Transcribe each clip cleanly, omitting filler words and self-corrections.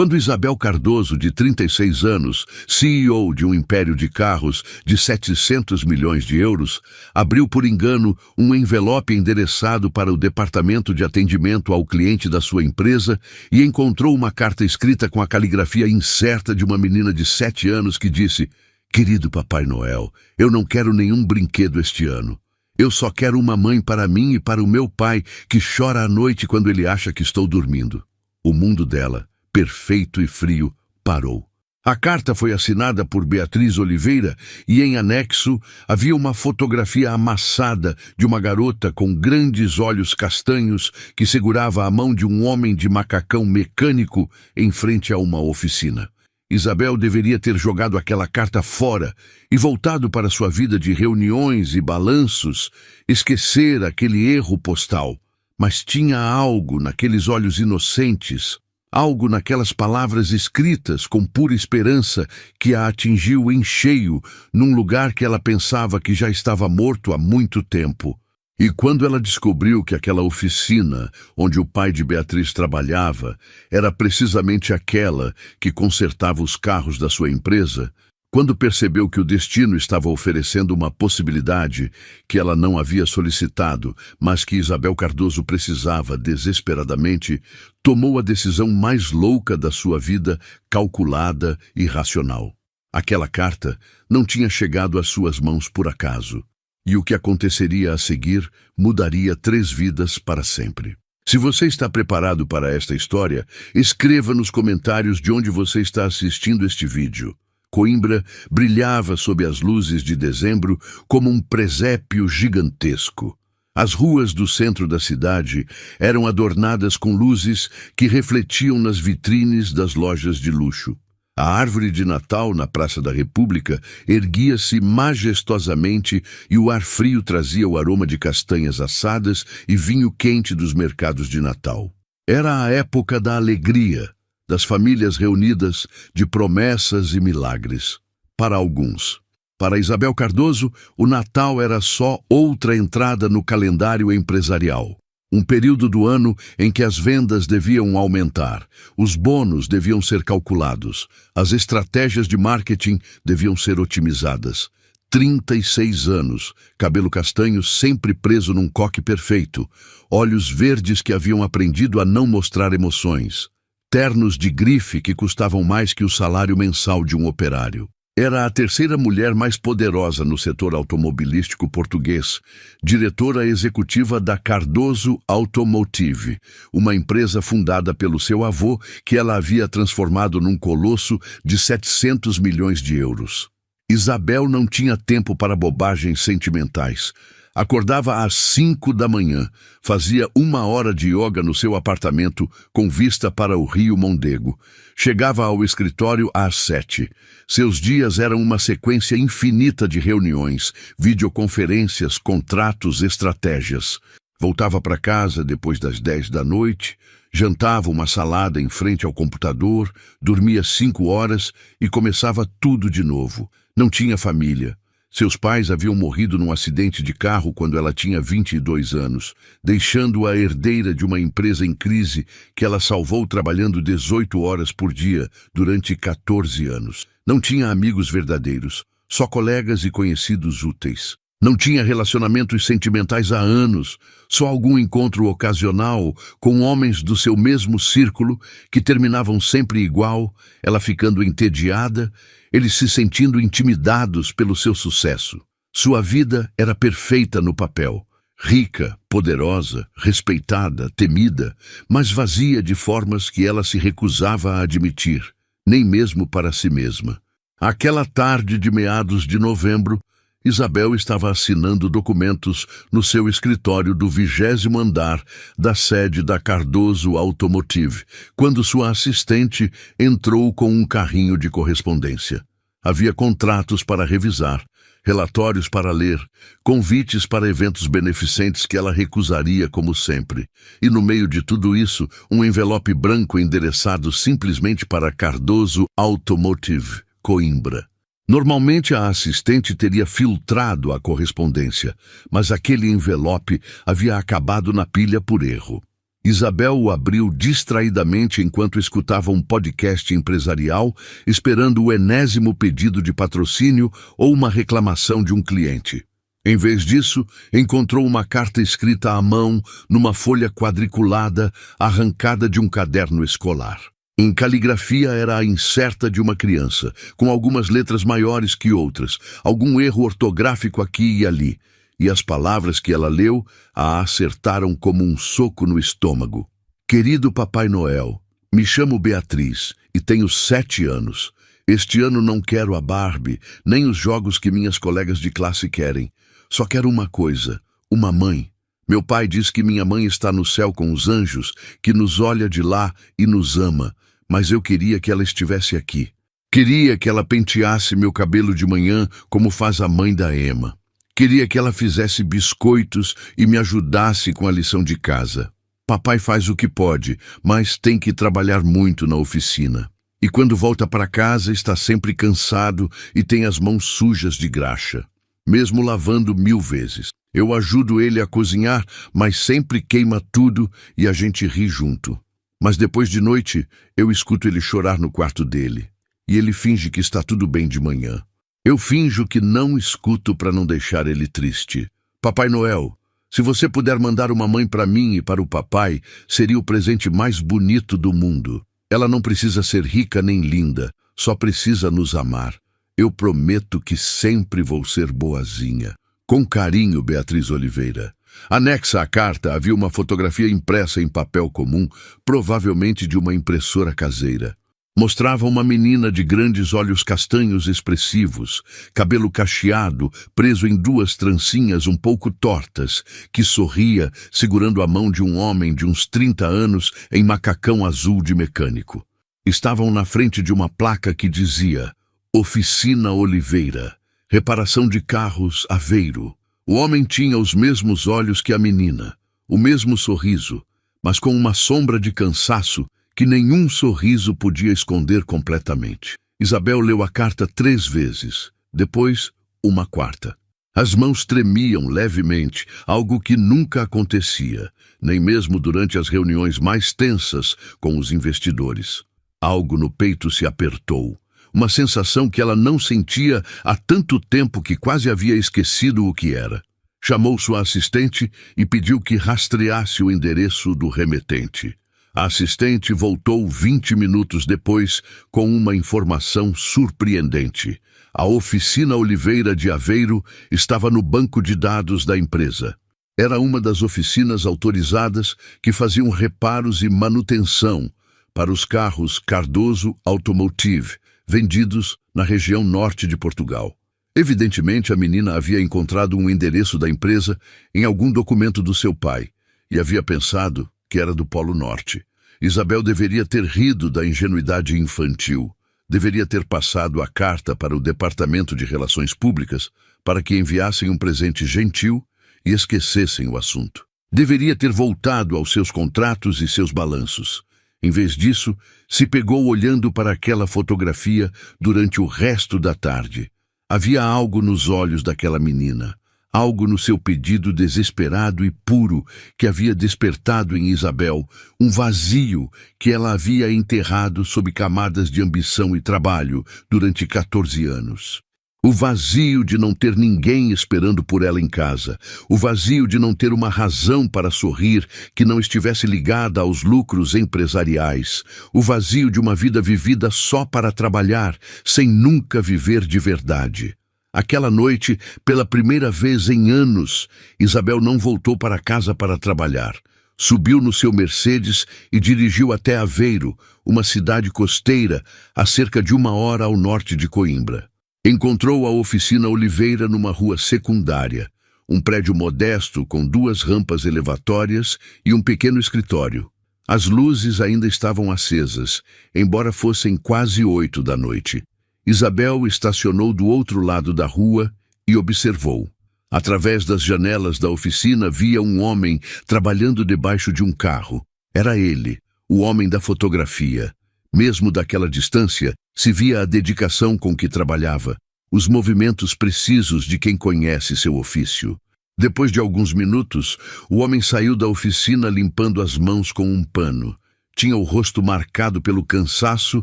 Quando Isabel Cardoso, de 36 anos, CEO de um império de carros de 700 milhões de euros, abriu por engano um envelope endereçado para o departamento de atendimento ao cliente da sua empresa e encontrou uma carta escrita com a caligrafia incerta de uma menina de 7 anos que disse: "Querido Papai Noel, eu não quero nenhum brinquedo este ano. Eu só quero uma mãe para mim e para o meu pai, que chora à noite quando ele acha que estou dormindo." O mundo dela, perfeito e frio, parou. A carta foi assinada por Beatriz Oliveira e, em anexo, havia uma fotografia amassada de uma garota com grandes olhos castanhos que segurava a mão de um homem de macacão mecânico em frente a uma oficina. Isabel deveria ter jogado aquela carta fora e voltado para sua vida de reuniões e balanços, esquecer aquele erro postal. Mas tinha algo naqueles olhos inocentes, algo naquelas palavras escritas com pura esperança que a atingiu em cheio num lugar que ela pensava que já estava morto há muito tempo. E quando ela descobriu que aquela oficina onde o pai de Beatriz trabalhava era precisamente aquela que consertava os carros da sua empresa, quando percebeu que o destino estava oferecendo uma possibilidade que ela não havia solicitado, mas que Isabel Cardoso precisava desesperadamente, tomou a decisão mais louca da sua vida, calculada e racional. Aquela carta não tinha chegado às suas mãos por acaso, e o que aconteceria a seguir mudaria 3 vidas para sempre. Se você está preparado para esta história, escreva nos comentários de onde você está assistindo este vídeo. Coimbra brilhava sob as luzes de dezembro como um presépio gigantesco. As ruas do centro da cidade eram adornadas com luzes que refletiam nas vitrines das lojas de luxo. A árvore de Natal na Praça da República erguia-se majestosamente e o ar frio trazia o aroma de castanhas assadas e vinho quente dos mercados de Natal. Era a época da alegria, das famílias reunidas, de promessas e milagres. Para alguns. Para Isabel Cardoso, o Natal era só outra entrada no calendário empresarial. Um período do ano em que as vendas deviam aumentar, os bônus deviam ser calculados, as estratégias de marketing deviam ser otimizadas. 36 anos, cabelo castanho sempre preso num coque perfeito, olhos verdes que haviam aprendido a não mostrar emoções. Ternos de grife que custavam mais que o salário mensal de um operário. Era a terceira mulher mais poderosa no setor automobilístico português, diretora executiva da Cardoso Automotive, uma empresa fundada pelo seu avô que ela havia transformado num colosso de 700 milhões de euros. Isabel não tinha tempo para bobagens sentimentais. Acordava às 5 da manhã, fazia 1 hora de yoga no seu apartamento com vista para o Rio Mondego. Chegava ao escritório às 7. Seus dias eram uma sequência infinita de reuniões, videoconferências, contratos, estratégias. Voltava para casa depois das 10 da noite, jantava uma salada em frente ao computador, dormia 5 horas e começava tudo de novo. Não tinha família. Seus pais haviam morrido num acidente de carro quando ela tinha 22 anos, deixando-a herdeira de uma empresa em crise que ela salvou trabalhando 18 horas por dia durante 14 anos. Não tinha amigos verdadeiros, só colegas e conhecidos úteis. Não tinha relacionamentos sentimentais há anos, só algum encontro ocasional com homens do seu mesmo círculo que terminavam sempre igual, ela ficando entediada, eles se sentindo intimidados pelo seu sucesso. Sua vida era perfeita no papel, rica, poderosa, respeitada, temida, mas vazia de formas que ela se recusava a admitir, nem mesmo para si mesma. Aquela tarde de meados de novembro, Isabel estava assinando documentos no seu escritório do 20º andar da sede da Cardoso Automotive, quando sua assistente entrou com um carrinho de correspondência. Havia contratos para revisar, relatórios para ler, convites para eventos beneficentes que ela recusaria como sempre. E no meio de tudo isso, um envelope branco endereçado simplesmente para Cardoso Automotive, Coimbra. Normalmente a assistente teria filtrado a correspondência, mas aquele envelope havia acabado na pilha por erro. Isabel o abriu distraidamente enquanto escutava um podcast empresarial, esperando o enésimo pedido de patrocínio ou uma reclamação de um cliente. Em vez disso, encontrou uma carta escrita à mão, numa folha quadriculada, arrancada de um caderno escolar. Em caligrafia era a incerta de uma criança, com algumas letras maiores que outras, algum erro ortográfico aqui e ali, e as palavras que ela leu a acertaram como um soco no estômago. Querido Papai Noel, me chamo Beatriz e tenho 7 anos. Este ano não quero a Barbie, nem os jogos que minhas colegas de classe querem. Só quero uma coisa, uma mãe. Meu pai diz que minha mãe está no céu com os anjos, que nos olha de lá e nos ama, mas eu queria que ela estivesse aqui. Queria que ela penteasse meu cabelo de manhã como faz a mãe da Emma. Queria que ela fizesse biscoitos e me ajudasse com a lição de casa. Papai faz o que pode, mas tem que trabalhar muito na oficina. E quando volta para casa está sempre cansado e tem as mãos sujas de graxa, mesmo lavando 1000 vezes. Eu ajudo ele a cozinhar, mas sempre queima tudo e a gente ri junto. Mas depois de noite, eu escuto ele chorar no quarto dele. E ele finge que está tudo bem de manhã. Eu finjo que não escuto para não deixar ele triste. Papai Noel, se você puder mandar uma mãe para mim e para o papai, seria o presente mais bonito do mundo. Ela não precisa ser rica nem linda, só precisa nos amar. Eu prometo que sempre vou ser boazinha. Com carinho, Beatriz Oliveira. Anexa à carta havia uma fotografia impressa em papel comum, provavelmente de uma impressora caseira. Mostrava uma menina de grandes olhos castanhos expressivos, cabelo cacheado, preso em 2 trancinhas um pouco tortas, que sorria segurando a mão de um homem de uns 30 anos em macacão azul de mecânico. Estavam na frente de uma placa que dizia Oficina Oliveira, reparação de carros, Aveiro. O homem tinha os mesmos olhos que a menina, o mesmo sorriso, mas com uma sombra de cansaço que nenhum sorriso podia esconder completamente. Isabel leu a carta 3 vezes, depois uma 4ª. As mãos tremiam levemente, algo que nunca acontecia, nem mesmo durante as reuniões mais tensas com os investidores. Algo no peito se apertou, uma sensação que ela não sentia há tanto tempo que quase havia esquecido o que era. Chamou sua assistente e pediu que rastreasse o endereço do remetente. A assistente voltou 20 minutos depois com uma informação surpreendente. A Oficina Oliveira de Aveiro estava no banco de dados da empresa. Era uma das oficinas autorizadas que faziam reparos e manutenção para os carros Cardoso Automotive, vendidos na região norte de Portugal. Evidentemente, a menina havia encontrado um endereço da empresa em algum documento do seu pai e havia pensado que era do Polo Norte. Isabel deveria ter rido da ingenuidade infantil. Deveria ter passado a carta para o Departamento de Relações Públicas para que enviassem um presente gentil e esquecessem o assunto. Deveria ter voltado aos seus contratos e seus balanços. Em vez disso, se pegou olhando para aquela fotografia durante o resto da tarde. Havia algo nos olhos daquela menina, algo no seu pedido desesperado e puro que havia despertado em Isabel, um vazio que ela havia enterrado sob camadas de ambição e trabalho durante 14 anos. O vazio de não ter ninguém esperando por ela em casa, o vazio de não ter uma razão para sorrir que não estivesse ligada aos lucros empresariais, o vazio de uma vida vivida só para trabalhar, sem nunca viver de verdade. Aquela noite, pela primeira vez em anos, Isabel não voltou para casa para trabalhar. Subiu no seu Mercedes e dirigiu até Aveiro, uma cidade costeira, a cerca de 1 hora ao norte de Coimbra. Encontrou a Oficina Oliveira numa rua secundária, um prédio modesto com 2 rampas elevatórias e um pequeno escritório. As luzes ainda estavam acesas, embora fossem quase 8 da noite. Isabel estacionou do outro lado da rua e observou. Através das janelas da oficina via um homem trabalhando debaixo de um carro. Era ele, o homem da fotografia. Mesmo daquela distância, se via a dedicação com que trabalhava, os movimentos precisos de quem conhece seu ofício. Depois de alguns minutos, o homem saiu da oficina limpando as mãos com um pano. Tinha o rosto marcado pelo cansaço,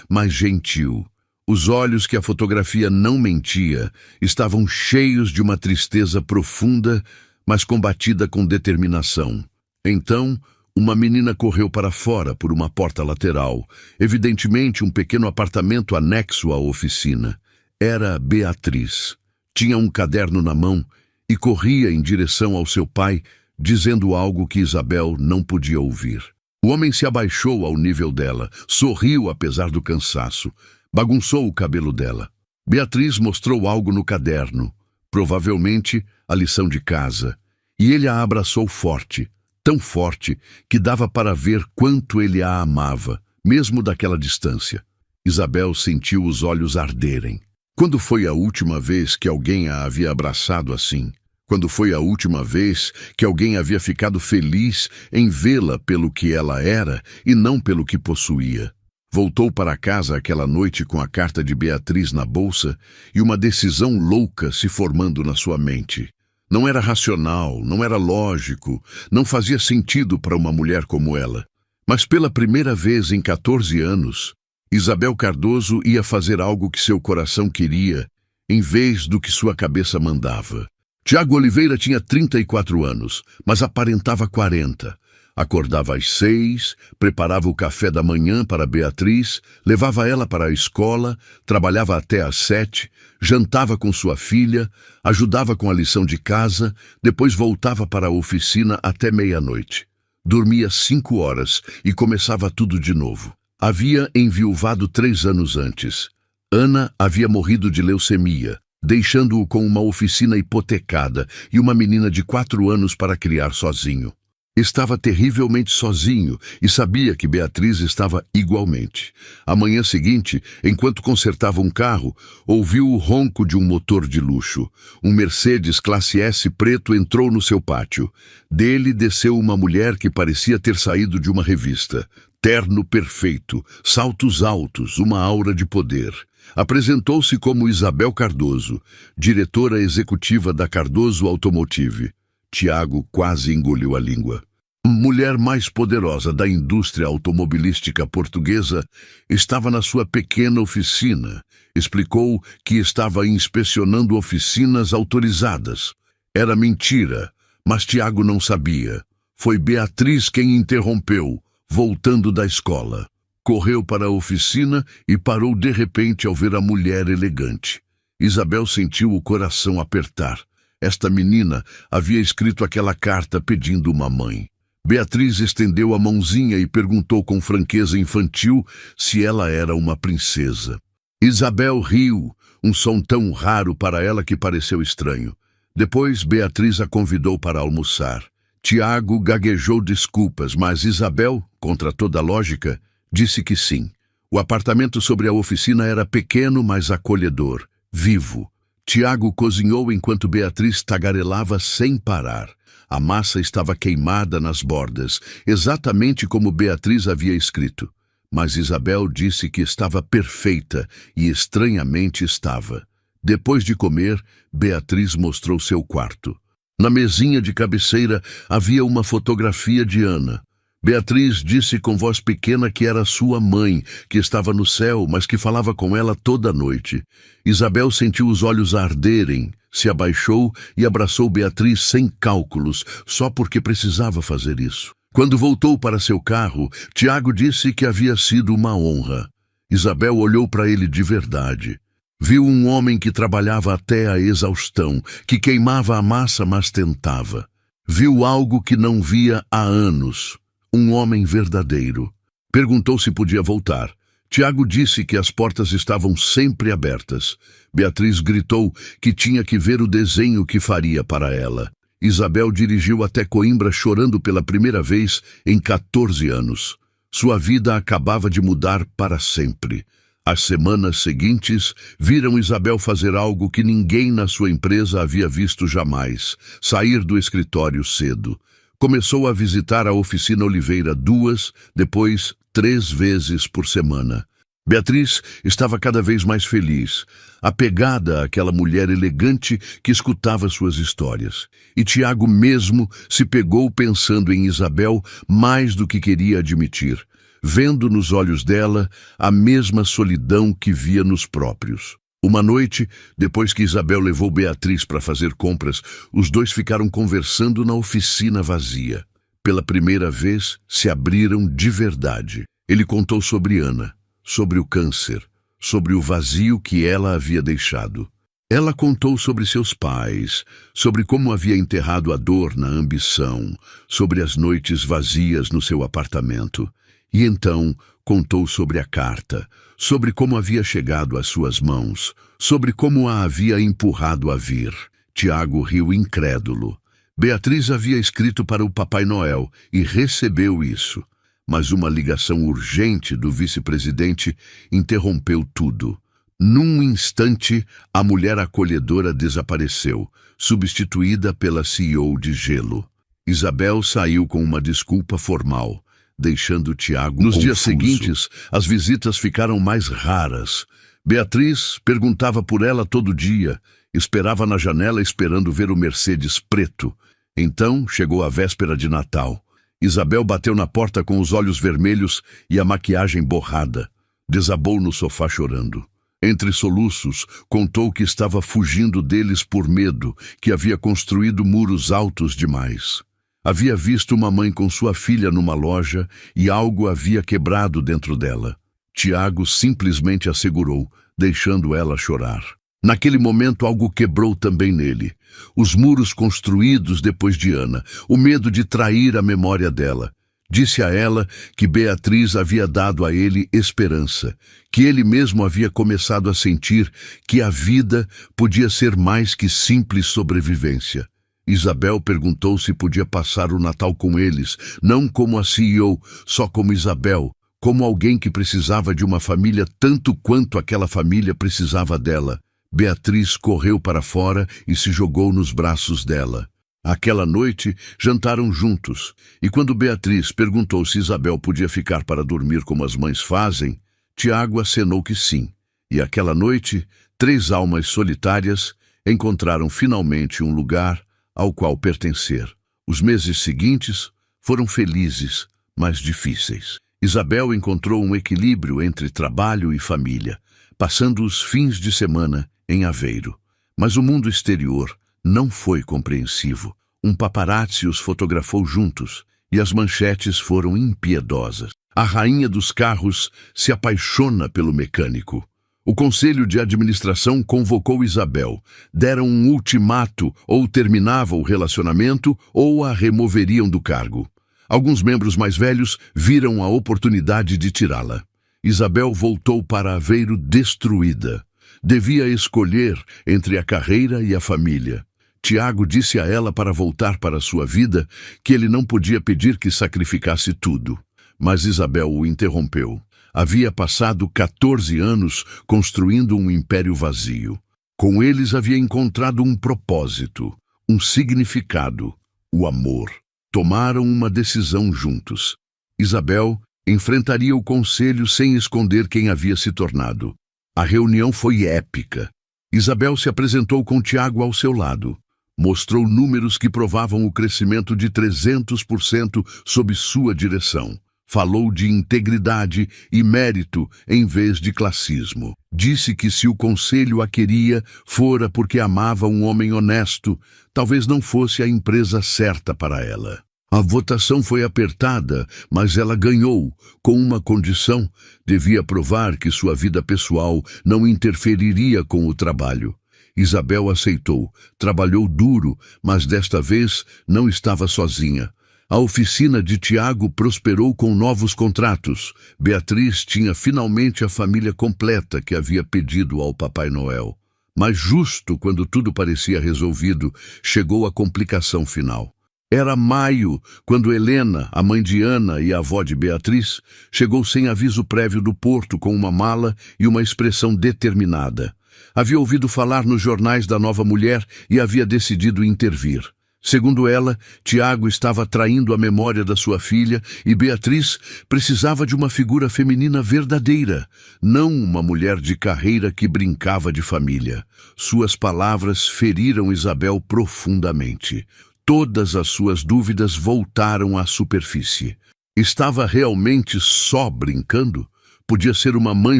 mas gentil. Os olhos, que a fotografia não mentia, estavam cheios de uma tristeza profunda, mas combatida com determinação. Então, uma menina correu para fora por uma porta lateral, evidentemente um pequeno apartamento anexo à oficina. Era Beatriz. Tinha um caderno na mão e corria em direção ao seu pai, dizendo algo que Isabel não podia ouvir. O homem se abaixou ao nível dela, sorriu apesar do cansaço, bagunçou o cabelo dela. Beatriz mostrou algo no caderno, provavelmente a lição de casa, e ele a abraçou forte, tão forte que dava para ver quanto ele a amava, mesmo daquela distância. Isabel sentiu os olhos arderem. Quando foi a última vez que alguém a havia abraçado assim? Quando foi a última vez que alguém havia ficado feliz em vê-la pelo que ela era e não pelo que possuía? Voltou para casa aquela noite com a carta de Beatriz na bolsa e uma decisão louca se formando na sua mente. Não era racional, não era lógico, não fazia sentido para uma mulher como ela. Mas pela primeira vez em 14 anos, Isabel Cardoso ia fazer algo que seu coração queria, em vez do que sua cabeça mandava. Tiago Oliveira tinha 34 anos, mas aparentava 40. Acordava às 6, preparava o café da manhã para Beatriz, levava ela para a escola, trabalhava até às 7, jantava com sua filha, ajudava com a lição de casa, depois voltava para a oficina até meia-noite. Dormia 5 horas e começava tudo de novo. Havia enviuvado 3 anos antes. Ana havia morrido de leucemia, deixando-o com uma oficina hipotecada e uma menina de 4 anos para criar sozinho. Estava terrivelmente sozinho e sabia que Beatriz estava igualmente. A manhã seguinte, enquanto consertava um carro, ouviu o ronco de um motor de luxo. Um Mercedes classe S preto entrou no seu pátio. Dele desceu uma mulher que parecia ter saído de uma revista. Terno perfeito, saltos altos, uma aura de poder. Apresentou-se como Isabel Cardoso, diretora executiva da Cardoso Automotive. Tiago quase engoliu a língua. A mulher mais poderosa da indústria automobilística portuguesa estava na sua pequena oficina. Explicou que estava inspecionando oficinas autorizadas. Era mentira, mas Tiago não sabia. Foi Beatriz quem interrompeu, voltando da escola. Correu para a oficina e parou de repente ao ver a mulher elegante. Isabel sentiu o coração apertar. Esta menina havia escrito aquela carta pedindo uma mãe. Beatriz estendeu a mãozinha e perguntou com franqueza infantil se ela era uma princesa. Isabel riu, um som tão raro para ela que pareceu estranho. Depois, Beatriz a convidou para almoçar. Tiago gaguejou desculpas, mas Isabel, contra toda lógica, disse que sim. O apartamento sobre a oficina era pequeno, mas acolhedor, vivo. Tiago cozinhou enquanto Beatriz tagarelava sem parar. A massa estava queimada nas bordas, exatamente como Beatriz havia escrito. Mas Isabel disse que estava perfeita e estranhamente estava. Depois de comer, Beatriz mostrou seu quarto. Na mesinha de cabeceira havia uma fotografia de Ana. Beatriz disse com voz pequena que era sua mãe, que estava no céu, mas que falava com ela toda noite. Isabel sentiu os olhos arderem, se abaixou e abraçou Beatriz sem cálculos, só porque precisava fazer isso. Quando voltou para seu carro, Tiago disse que havia sido uma honra. Isabel olhou para ele de verdade. Viu um homem que trabalhava até a exaustão, que queimava a massa, mas tentava. Viu algo que não via há anos. Um homem verdadeiro. Perguntou se podia voltar. Tiago disse que as portas estavam sempre abertas. Beatriz gritou que tinha que ver o desenho que faria para ela. Isabel dirigiu até Coimbra chorando pela primeira vez em 14 anos. Sua vida acabava de mudar para sempre. As semanas seguintes viram Isabel fazer algo que ninguém na sua empresa havia visto jamais: sair do escritório cedo. Começou a visitar a oficina Oliveira 2, depois 3 vezes por semana. Beatriz estava cada vez mais feliz, apegada àquela mulher elegante que escutava suas histórias. E Tiago mesmo se pegou pensando em Isabel mais do que queria admitir, vendo nos olhos dela a mesma solidão que via nos próprios. Uma noite, depois que Isabel levou Beatriz para fazer compras, os dois ficaram conversando na oficina vazia. Pela primeira vez, se abriram de verdade. Ele contou sobre Ana, sobre o câncer, sobre o vazio que ela havia deixado. Ela contou sobre seus pais, sobre como havia enterrado a dor na ambição, sobre as noites vazias no seu apartamento. E então contou sobre a carta, sobre como havia chegado às suas mãos, sobre como a havia empurrado a vir. Tiago riu incrédulo. Beatriz havia escrito para o Papai Noel e recebeu isso. Mas uma ligação urgente do vice-presidente interrompeu tudo. Num instante, a mulher acolhedora desapareceu, substituída pela CEO de gelo. Isabel saiu com uma desculpa formal, deixando Tiago confuso. Nos dias seguintes, as visitas ficaram mais raras. Beatriz perguntava por ela todo dia, esperava na janela esperando ver o Mercedes preto. Então chegou a véspera de Natal. Isabel bateu na porta com os olhos vermelhos e a maquiagem borrada. Desabou no sofá chorando. Entre soluços, contou que estava fugindo deles por medo, que havia construído muros altos demais. Havia visto uma mãe com sua filha numa loja e algo havia quebrado dentro dela. Tiago simplesmente a segurou, deixando ela chorar. Naquele momento algo quebrou também nele. Os muros construídos depois de Ana, o medo de trair a memória dela. Disse a ela que Beatriz havia dado a ele esperança, que ele mesmo havia começado a sentir que a vida podia ser mais que simples sobrevivência. Isabel perguntou se podia passar o Natal com eles, não como a CEO, só como Isabel, como alguém que precisava de uma família tanto quanto aquela família precisava dela. Beatriz correu para fora e se jogou nos braços dela. Aquela noite, jantaram juntos, e quando Beatriz perguntou se Isabel podia ficar para dormir como as mães fazem, Tiago acenou que sim. E aquela noite, 3 almas solitárias encontraram finalmente um lugar ao qual pertencer. Os meses seguintes foram felizes, mas difíceis. Isabel encontrou um equilíbrio entre trabalho e família, passando os fins de semana em Aveiro. Mas o mundo exterior não foi compreensivo. Um paparazzi os fotografou juntos e as manchetes foram impiedosas. A rainha dos carros se apaixona pelo mecânico. O conselho de administração convocou Isabel. Deram um ultimato: ou terminava o relacionamento ou a removeriam do cargo. Alguns membros mais velhos viram a oportunidade de tirá-la. Isabel voltou para Aveiro destruída. Devia escolher entre a carreira e a família. Tiago disse a ela para voltar para sua vida que ele não podia pedir que sacrificasse tudo. Mas Isabel o interrompeu. Havia passado 14 anos construindo um império vazio. Com eles havia encontrado um propósito, um significado, o amor. Tomaram uma decisão juntos. Isabel enfrentaria o conselho sem esconder quem havia se tornado. A reunião foi épica. Isabel se apresentou com Tiago ao seu lado. Mostrou números que provavam o crescimento de 300% sob sua direção. Falou de integridade e mérito em vez de classismo. Disse que se o conselho a queria, fora porque amava um homem honesto, talvez não fosse a empresa certa para ela. A votação foi apertada, mas ela ganhou, com uma condição: devia provar que sua vida pessoal não interferiria com o trabalho. Isabel aceitou, trabalhou duro, mas desta vez não estava sozinha. A oficina de Tiago prosperou com novos contratos. Beatriz tinha finalmente a família completa que havia pedido ao Papai Noel. Mas justo quando tudo parecia resolvido, chegou a complicação final. Era maio, quando Helena, a mãe de Ana e a avó de Beatriz, chegou sem aviso prévio do porto com uma mala e uma expressão determinada. Havia ouvido falar nos jornais da nova mulher e havia decidido intervir. Segundo ela, Tiago estava traindo a memória da sua filha e Beatriz precisava de uma figura feminina verdadeira, não uma mulher de carreira que brincava de família. Suas palavras feriram Isabel profundamente. Todas as suas dúvidas voltaram à superfície. Estava realmente só brincando? Podia ser uma mãe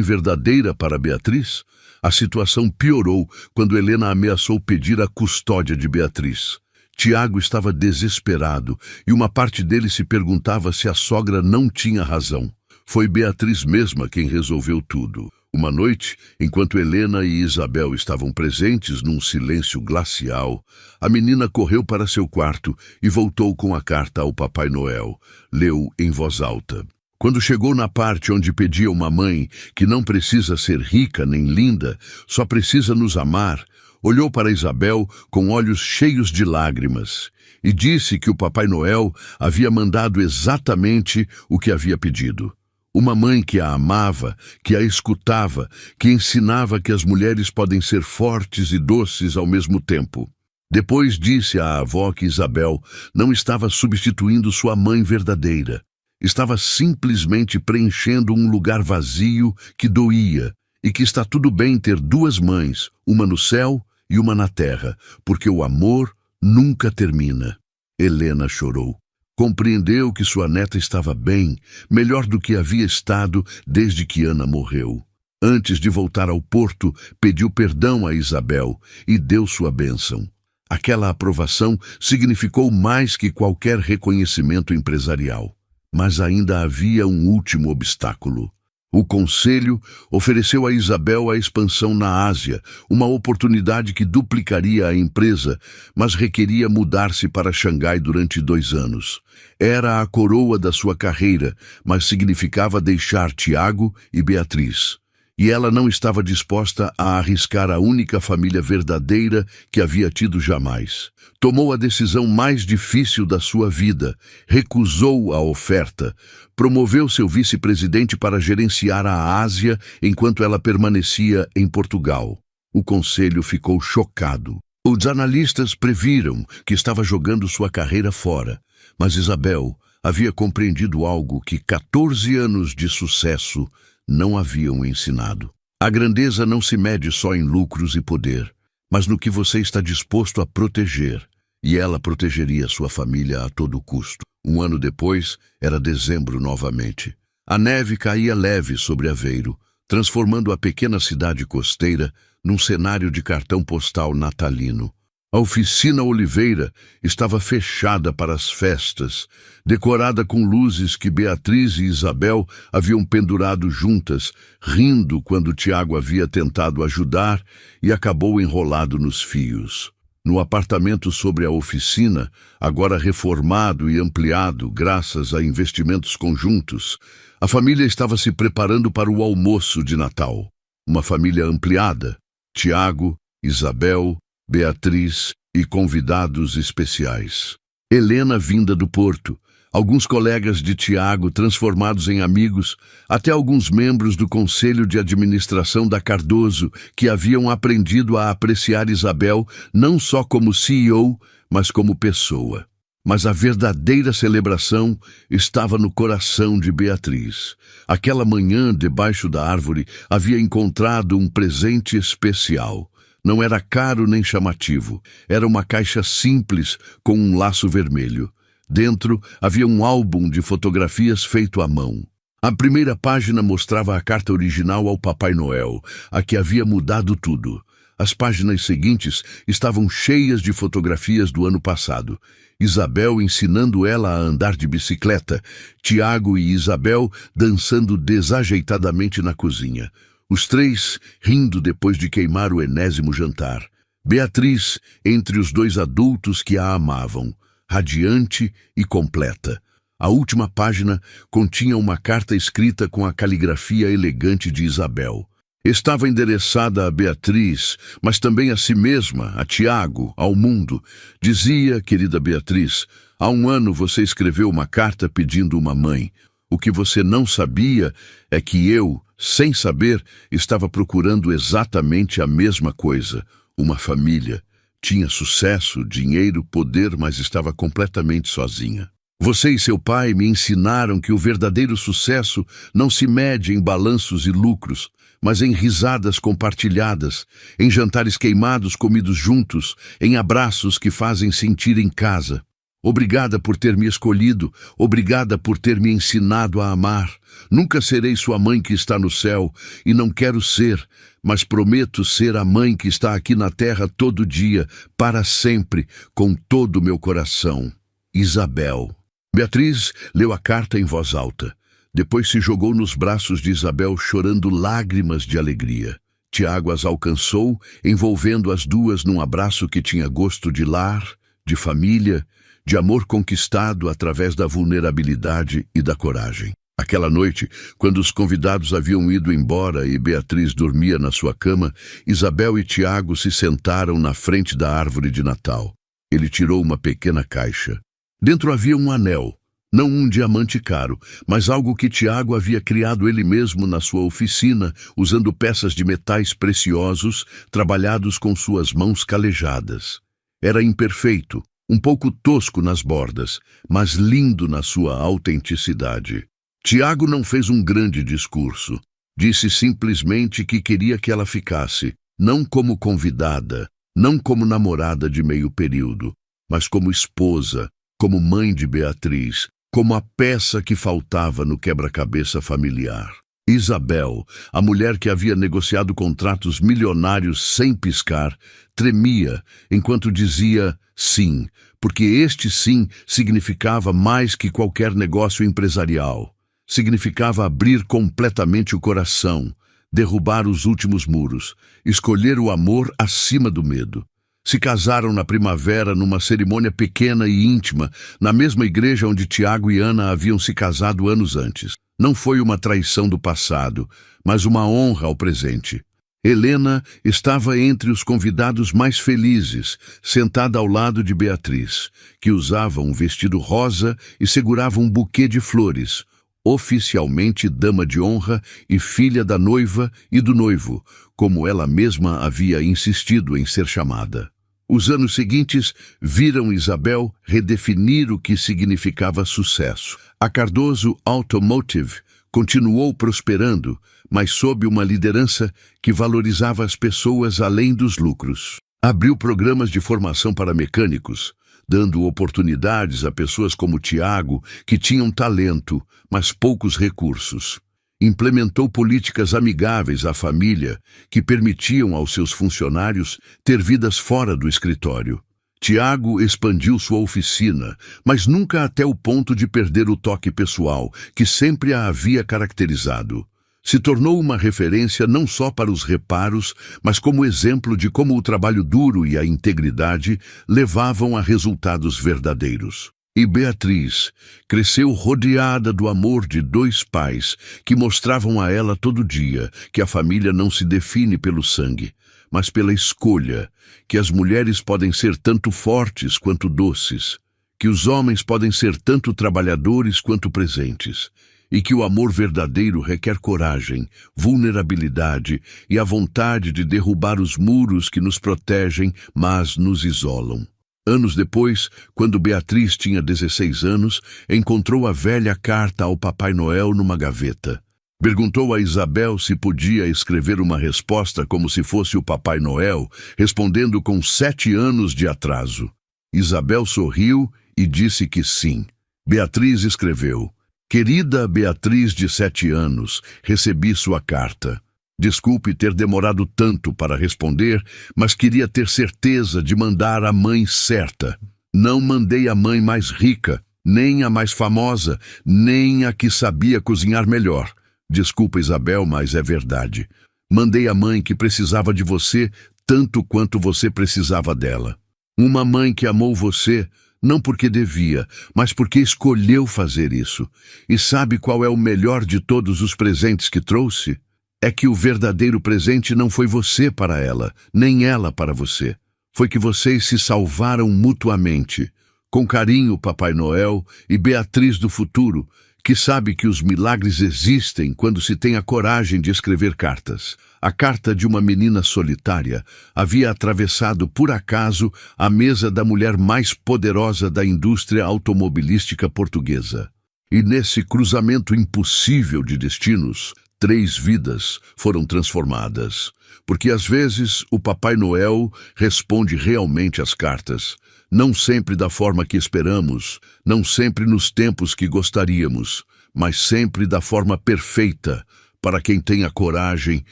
verdadeira para Beatriz? A situação piorou quando Helena ameaçou pedir a custódia de Beatriz. Tiago estava desesperado e uma parte dele se perguntava se a sogra não tinha razão. Foi Beatriz mesma quem resolveu tudo. Uma noite, enquanto Helena e Isabel estavam presentes num silêncio glacial, a menina correu para seu quarto e voltou com a carta ao Papai Noel. Leu em voz alta. Quando chegou na parte onde pedia uma mãe que não precisa ser rica nem linda, só precisa nos amar, olhou para Isabel com olhos cheios de lágrimas e disse que o Papai Noel havia mandado exatamente o que havia pedido. Uma mãe que a amava, que a escutava, que ensinava que as mulheres podem ser fortes e doces ao mesmo tempo. Depois disse à avó que Isabel não estava substituindo sua mãe verdadeira. Estava simplesmente preenchendo um lugar vazio que doía e que está tudo bem ter duas mães, uma no céu e uma na terra, porque o amor nunca termina. Helena chorou. Compreendeu que sua neta estava bem, melhor do que havia estado desde que Ana morreu. Antes de voltar ao porto, pediu perdão a Isabel e deu sua bênção. Aquela aprovação significou mais que qualquer reconhecimento empresarial. Mas ainda havia um último obstáculo. O Conselho ofereceu a Isabel a expansão na Ásia, uma oportunidade que duplicaria a empresa, mas requeria mudar-se para Xangai durante 2 anos. Era a coroa da sua carreira, mas significava deixar Tiago e Beatriz. E ela não estava disposta a arriscar a única família verdadeira que havia tido jamais. Tomou a decisão mais difícil da sua vida, recusou a oferta, promoveu seu vice-presidente para gerenciar a Ásia enquanto ela permanecia em Portugal. O conselho ficou chocado. Os analistas previram que estava jogando sua carreira fora, mas Isabel havia compreendido algo que 14 anos de sucesso não haviam ensinado. A grandeza não se mede só em lucros e poder, mas no que você está disposto a proteger. E ela protegeria sua família a todo custo. 1 ano depois, era dezembro novamente. A neve caía leve sobre Aveiro, transformando a pequena cidade costeira num cenário de cartão postal natalino. A oficina Oliveira estava fechada para as festas, decorada com luzes que Beatriz e Isabel haviam pendurado juntas, rindo quando Tiago havia tentado ajudar e acabou enrolado nos fios. No apartamento sobre a oficina, agora reformado e ampliado graças a investimentos conjuntos, a família estava se preparando para o almoço de Natal. Uma família ampliada: Tiago, Isabel, Beatriz e convidados especiais. Helena vinda do Porto, alguns colegas de Tiago transformados em amigos, até alguns membros do Conselho de Administração da Cardoso que haviam aprendido a apreciar Isabel não só como CEO, mas como pessoa. Mas a verdadeira celebração estava no coração de Beatriz. Aquela manhã, debaixo da árvore, havia encontrado um presente especial. Não era caro nem chamativo. Era uma caixa simples com um laço vermelho. Dentro havia um álbum de fotografias feito à mão. A primeira página mostrava a carta original ao Papai Noel, a que havia mudado tudo. As páginas seguintes estavam cheias de fotografias do ano passado. Isabel ensinando ela a andar de bicicleta, Tiago e Isabel dançando desajeitadamente na cozinha. Os 3 rindo depois de queimar o enésimo jantar. Beatriz entre os 2 adultos que a amavam, radiante e completa. A última página continha uma carta escrita com a caligrafia elegante de Isabel. Estava endereçada a Beatriz, mas também a si mesma, a Tiago, ao mundo. Dizia: querida Beatriz, há 1 ano você escreveu uma carta pedindo uma mãe. O que você não sabia é que eu, sem saber, estava procurando exatamente a mesma coisa, uma família. Tinha sucesso, dinheiro, poder, mas estava completamente sozinha. Você e seu pai me ensinaram que o verdadeiro sucesso não se mede em balanços e lucros, mas em risadas compartilhadas, em jantares queimados comidos juntos, em abraços que fazem sentir em casa. Obrigada por ter me escolhido, obrigada por ter me ensinado a amar. Nunca serei sua mãe que está no céu, e não quero ser, mas prometo ser a mãe que está aqui na terra todo dia, para sempre, com todo o meu coração. Isabel. Beatriz leu a carta em voz alta. Depois se jogou nos braços de Isabel, chorando lágrimas de alegria. Tiago as alcançou, envolvendo as duas num abraço que tinha gosto de lar, de família, de amor conquistado através da vulnerabilidade e da coragem. Aquela noite, quando os convidados haviam ido embora e Beatriz dormia na sua cama, Isabel e Tiago se sentaram na frente da árvore de Natal. Ele tirou uma pequena caixa. Dentro havia um anel, não um diamante caro, mas algo que Tiago havia criado ele mesmo na sua oficina, usando peças de metais preciosos, trabalhados com suas mãos calejadas. Era imperfeito, um pouco tosco nas bordas, mas lindo na sua autenticidade. Tiago não fez um grande discurso. Disse simplesmente que queria que ela ficasse, não como convidada, não como namorada de meio período, mas como esposa, como mãe de Beatriz, como a peça que faltava no quebra-cabeça familiar. Isabel, a mulher que havia negociado contratos milionários sem piscar, tremia enquanto dizia sim, porque este sim significava mais que qualquer negócio empresarial. Significava abrir completamente o coração, derrubar os últimos muros, escolher o amor acima do medo. Se casaram na primavera numa cerimônia pequena e íntima, na mesma igreja onde Tiago e Ana haviam se casado anos antes. Não foi uma traição do passado, mas uma honra ao presente. Helena estava entre os convidados mais felizes, sentada ao lado de Beatriz, que usava um vestido rosa e segurava um buquê de flores, oficialmente dama de honra e filha da noiva e do noivo, como ela mesma havia insistido em ser chamada. Os anos seguintes viram Isabel redefinir o que significava sucesso. A Cardoso Automotive continuou prosperando, mas sob uma liderança que valorizava as pessoas além dos lucros. Abriu programas de formação para mecânicos, dando oportunidades a pessoas como Tiago, que tinham talento, mas poucos recursos. Implementou políticas amigáveis à família, que permitiam aos seus funcionários ter vidas fora do escritório. Tiago expandiu sua oficina, mas nunca até o ponto de perder o toque pessoal, que sempre a havia caracterizado. Se tornou uma referência não só para os reparos, mas como exemplo de como o trabalho duro e a integridade levavam a resultados verdadeiros. E Beatriz cresceu rodeada do amor de dois pais que mostravam a ela todo dia que a família não se define pelo sangue, mas pela escolha, que as mulheres podem ser tanto fortes quanto doces, que os homens podem ser tanto trabalhadores quanto presentes, e que o amor verdadeiro requer coragem, vulnerabilidade e a vontade de derrubar os muros que nos protegem, mas nos isolam. Anos depois, quando Beatriz tinha 16 anos, encontrou a velha carta ao Papai Noel numa gaveta. Perguntou a Isabel se podia escrever uma resposta como se fosse o Papai Noel, respondendo com 7 anos de atraso. Isabel sorriu e disse que sim. Beatriz escreveu: Querida Beatriz de 7 anos, recebi sua carta. Desculpe ter demorado tanto para responder, mas queria ter certeza de mandar a mãe certa. Não mandei a mãe mais rica, nem a mais famosa, nem a que sabia cozinhar melhor. Desculpa, Isabel, mas é verdade. Mandei a mãe que precisava de você tanto quanto você precisava dela. Uma mãe que amou você, não porque devia, mas porque escolheu fazer isso. E sabe qual é o melhor de todos os presentes que trouxe? É que o verdadeiro presente não foi você para ela, nem ela para você. Foi que vocês se salvaram mutuamente. Com carinho, Papai Noel e Beatriz do futuro, que sabe que os milagres existem quando se tem a coragem de escrever cartas. A carta de uma menina solitária havia atravessado por acaso a mesa da mulher mais poderosa da indústria automobilística portuguesa. E nesse cruzamento impossível de destinos, 3 vidas foram transformadas. Porque às vezes o Papai Noel responde realmente às cartas, não sempre da forma que esperamos, não sempre nos tempos que gostaríamos, mas sempre da forma perfeita para quem tem a coragem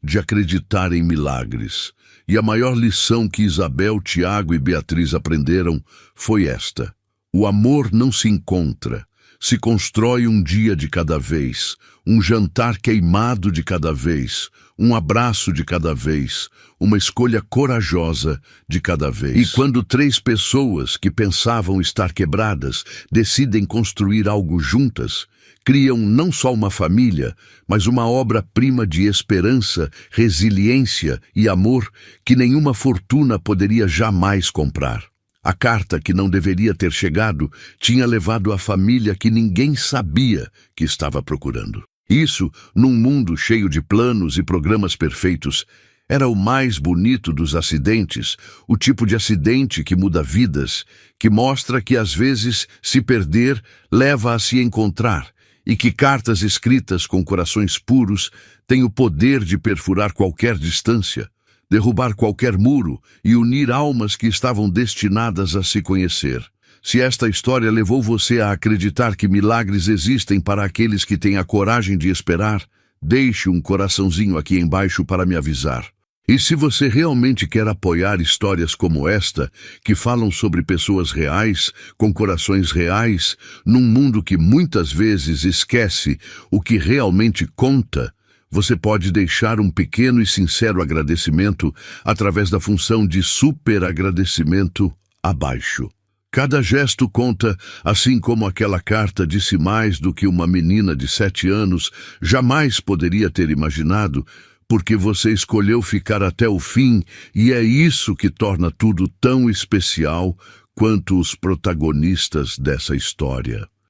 de acreditar em milagres. E a maior lição que Isabel, Tiago e Beatriz aprenderam foi esta: o amor não se encontra, se constrói um dia de cada vez, um jantar queimado de cada vez, um abraço de cada vez, uma escolha corajosa de cada vez. E quando 3 pessoas que pensavam estar quebradas decidem construir algo juntas, criam não só uma família, mas uma obra-prima de esperança, resiliência e amor que nenhuma fortuna poderia jamais comprar. A carta que não deveria ter chegado tinha levado a família que ninguém sabia que estava procurando. Isso, num mundo cheio de planos e programas perfeitos, era o mais bonito dos acidentes, o tipo de acidente que muda vidas, que mostra que às vezes se perder leva a se encontrar, e que cartas escritas com corações puros têm o poder de perfurar qualquer distância, derrubar qualquer muro e unir almas que estavam destinadas a se conhecer. Se esta história levou você a acreditar que milagres existem para aqueles que têm a coragem de esperar, deixe um coraçãozinho aqui embaixo para me avisar. E se você realmente quer apoiar histórias como esta, que falam sobre pessoas reais, com corações reais, num mundo que muitas vezes esquece o que realmente conta, você pode deixar um pequeno e sincero agradecimento através da função de superagradecimento abaixo. Cada gesto conta, assim como aquela carta disse mais do que uma menina de 7 anos jamais poderia ter imaginado, porque você escolheu ficar até o fim, e é isso que torna tudo tão especial quanto os protagonistas dessa história.